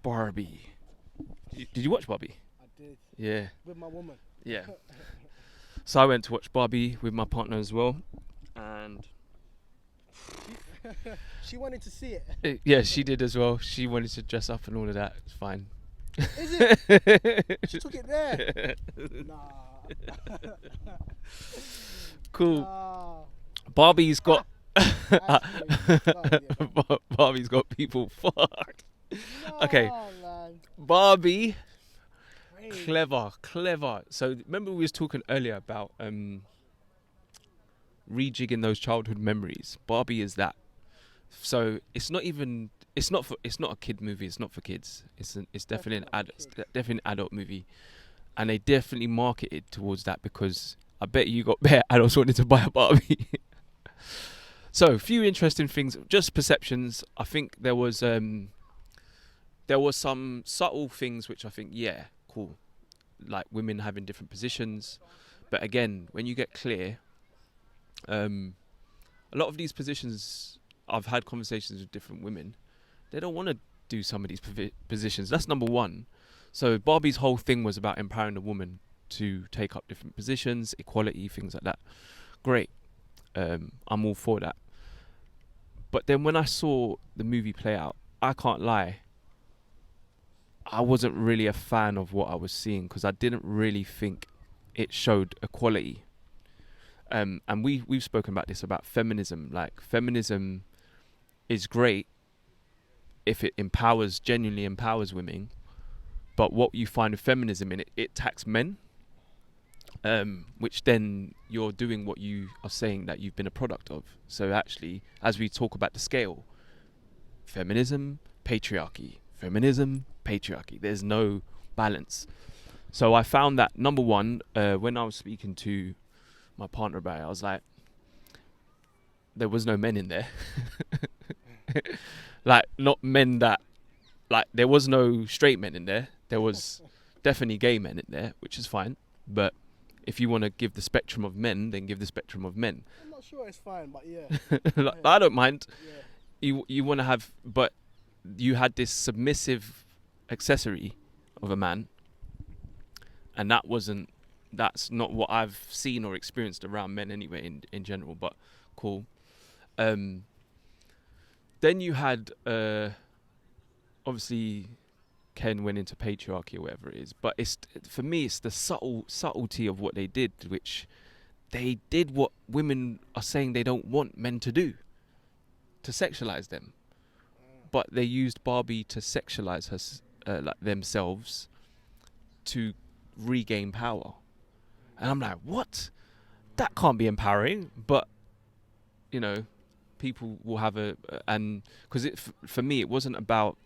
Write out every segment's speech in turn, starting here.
Barbie. Did you watch Barbie? I did. Yeah. With my woman. Yeah. So I went to watch Barbie with my partner as well, and She wanted to see it. yeah, she did as well. She wanted to dress up and all of that. It's fine. Is it? She took it there. Nah. Cool. Nah. Barbie's got Actually, Barbie's got people fucked. Okay. Nah, man. Barbie, Crazy. clever. So remember we was talking earlier about rejigging those childhood memories. Barbie is that. So it's not a kid movie. It's not for kids. It's definitely definitely an adult movie, and they definitely marketed towards that because I bet you got bare adults wanting to buy a Barbie. So a few interesting things, just perceptions. I think there was some subtle things which I think cool, like women having different positions, but again when you get clear, a lot of these positions. I've had conversations with different women. They don't want to do some of these positions. That's number one. So Barbie's whole thing was about empowering the woman to take up different positions, equality, things like that. Great. I'm all for that. But then when I saw the movie play out, I can't lie, I wasn't really a fan of what I was seeing because I didn't really think it showed equality. And we've spoken about this, about feminism. Like, feminism is great if it genuinely empowers women, but what you find with feminism in it attacks men, which then you're doing what you are saying that you've been a product of. So actually, as we talk about the scale, feminism, patriarchy, there's no balance. So I found that, number one, when I was speaking to my partner about it, I was like, there was no men in there. Like, not men that, like, there was no straight men in there. There was definitely gay men in there, which is fine. But if you want to give the spectrum of men, then give the spectrum of men. I'm not sure it's fine, but yeah. Like, I don't mind. Yeah. You want to have, but you had this submissive accessory of a man, and that's not what I've seen or experienced around men anyway in general, but cool. Then you had, obviously, Ken went into patriarchy or whatever it is, but for me, it's the subtlety of what they did, which they did what women are saying they don't want men to do, to sexualize them. But they used Barbie to sexualize like themselves to regain power. And I'm like, what? That can't be empowering. But, you know, people will have and because for me, it wasn't about,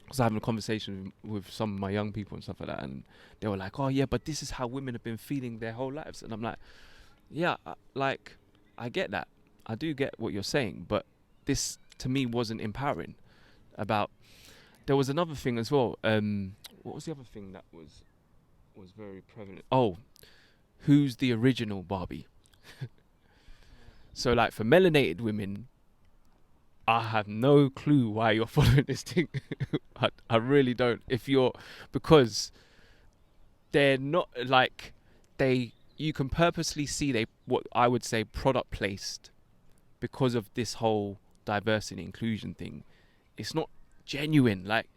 because I was having a conversation with some of my young people and stuff like that, and they were like, oh yeah, but this is how women have been feeling their whole lives. And I'm like, yeah, like, I get that. I do get what you're saying, but this to me wasn't empowering. There was another thing as well. What was the other thing that was very prevalent? Oh, who's the original Barbie? So, like, for melanated women, I have no clue why you're following this thing. I really don't. Because they're not, like, you can purposely see what I would say product placed because of this whole diversity and inclusion thing. It's not genuine, like,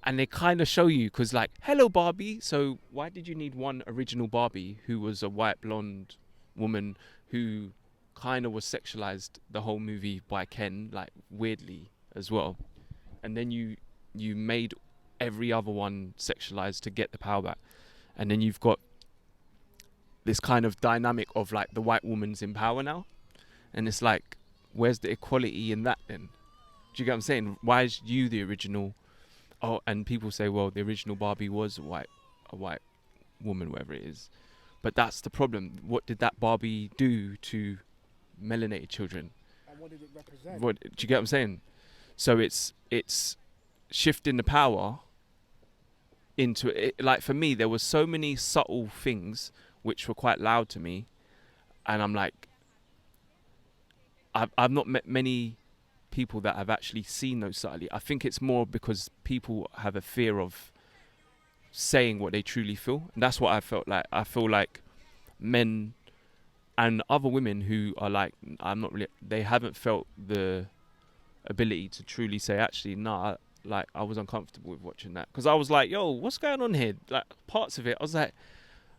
and they kind of show you, because, like, hello Barbie, so why did you need one original Barbie who was a white blonde woman who kind of was sexualized the whole movie by Ken, like, weirdly as well, and then you made every other one sexualized to get the power back, and then you've got this kind of dynamic of, like, the white woman's in power now, and it's like, where's the equality in that then? Do you get what I'm saying? Why is you the original? Oh, and people say, well, the original Barbie was a white woman, whatever it is. But that's the problem. What did that Barbie do to melanated children? And what did it represent? Do you get what I'm saying? So it's shifting the power into it. Like, for me, there was so many subtle things which were quite loud to me, and I'm like, I've not met many people that have actually seen those subtly. I think it's more because people have a fear of saying what they truly feel, and that's what I felt like. I feel like men and other women who are like, I'm not really, they haven't felt the ability to truly say, actually, nah, like I was uncomfortable with watching that, because I was like, yo, what's going on here? Like parts of it, I was like,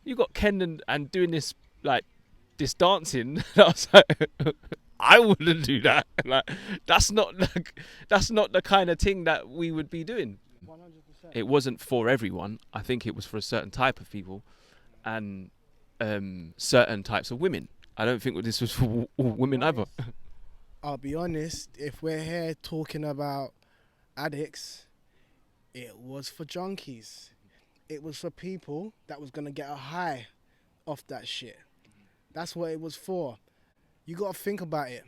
you got Ken and doing this like this dancing. I was like, I wouldn't do that. Like that's not the kind of thing that we would be doing. 100%. It wasn't for everyone. I think it was for a certain type of people and certain types of women. I don't think this was for all women either. I'll be honest, if we're here talking about addicts, it was for junkies. It was for people that was going to get a high off that shit. That's what it was for. You got to think about it.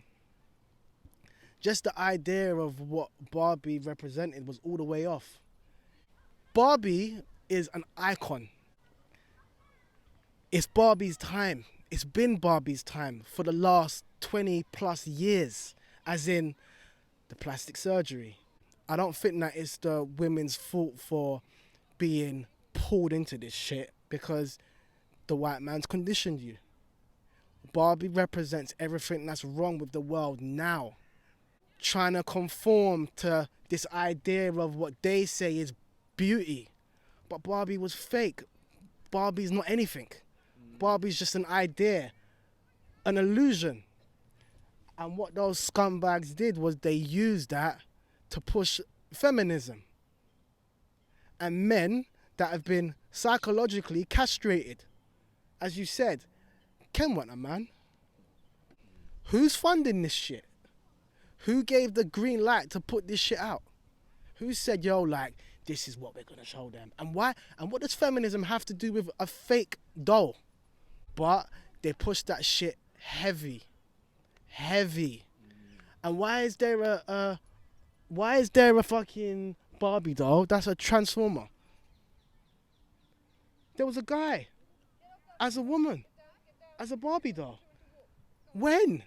Just the idea of what Barbie represented was all the way off. Barbie is an icon. It's Barbie's time. It's been Barbie's time for the last 20 plus years, as in the plastic surgery. I don't think that it's the women's fault for being pulled into this shit because the white man's conditioned you. Barbie represents everything that's wrong with the world now. Trying to conform to this idea of what they say is beauty. But Barbie was fake. Barbie's not anything. Barbie's just an idea, an illusion. And what those scumbags did was they used that to push feminism. And men that have been psychologically castrated. As you said, Ken wasn't a man. Who's funding this shit? Who gave the green light to put this shit out? Who said, yo, like, this is what we're going to show them? And why? And what does feminism have to do with a fake doll? But they push that shit heavy. And why is there a fucking Barbie doll that's a transformer? There was a guy as a woman, as a Barbie doll. When?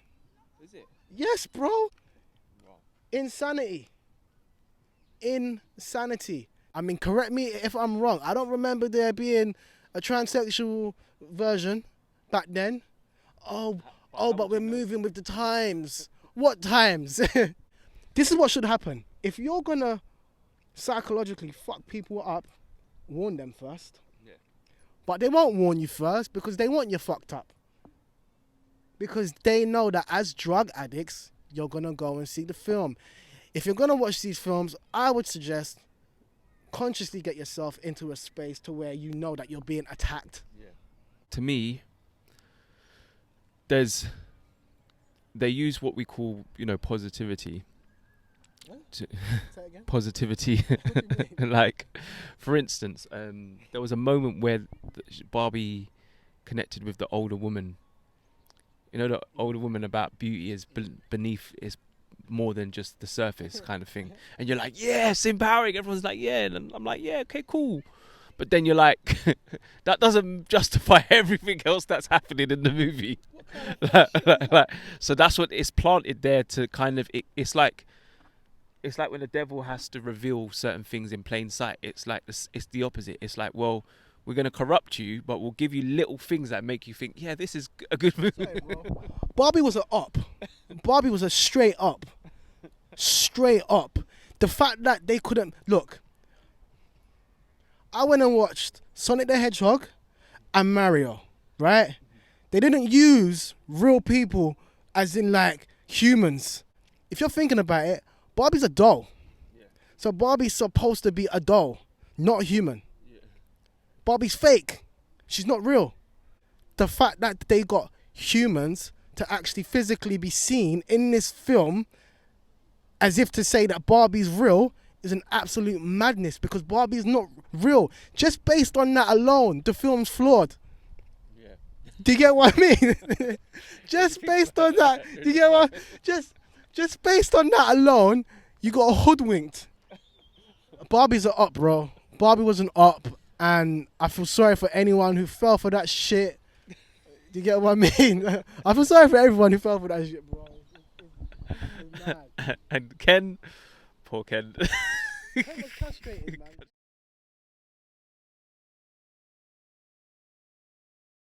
Is it? Yes, bro. Wow. Insanity. I mean, correct me if I'm wrong. I don't remember there being a transsexual version back then. Oh, but we're moving with the times. What times? This is what should happen. If you're gonna psychologically fuck people up, warn them first. Yeah. But they won't warn you first because they want you fucked up. Because they know that as drug addicts, you're gonna go and see the film. If you're gonna watch these films, I would suggest consciously get yourself into a space to where you know that you're being attacked. Yeah. To me, they use what we call, positivity. What? To Say it again? positivity. What do you mean? Like, for instance, there was a moment where Barbie connected with the older woman. The older woman about beauty is beneath, is more than just the surface kind of thing. And you're like, yes, empowering. Everyone's like, yeah. And I'm like, yeah, okay, cool. But then you're like, that doesn't justify everything else that's happening in the movie. So that's what it's planted there to kind of, it's like when the devil has to reveal certain things in plain sight. It's like, it's the opposite. It's like, well, we're going to corrupt you, but we'll give you little things that make you think, yeah, this is a good movie. Sorry, bro. Barbie was an up. Barbie was a straight up. Straight up. The fact that they couldn't... Look, I went and watched Sonic the Hedgehog and Mario, right? They didn't use real people as in, like, humans. If you're thinking about it, Barbie's a doll. Yeah. So Barbie's supposed to be a doll, not human. Yeah. Barbie's fake. She's not real. The fact that they got humans to actually physically be seen in this film as if to say that Barbie's real is an absolute madness because Barbie's not real. Just based on that alone, the film's flawed. Yeah. Do you get what I mean? Just based on that, do you get what? Just based on that alone, you got hoodwinked. Barbie's an up, bro. Barbie was an up, and I feel sorry for anyone who fell for that shit. Do you get what I mean? I feel sorry for everyone who fell for that shit, bro. mad. And Ken, poor Ken. Ken was castrated, man.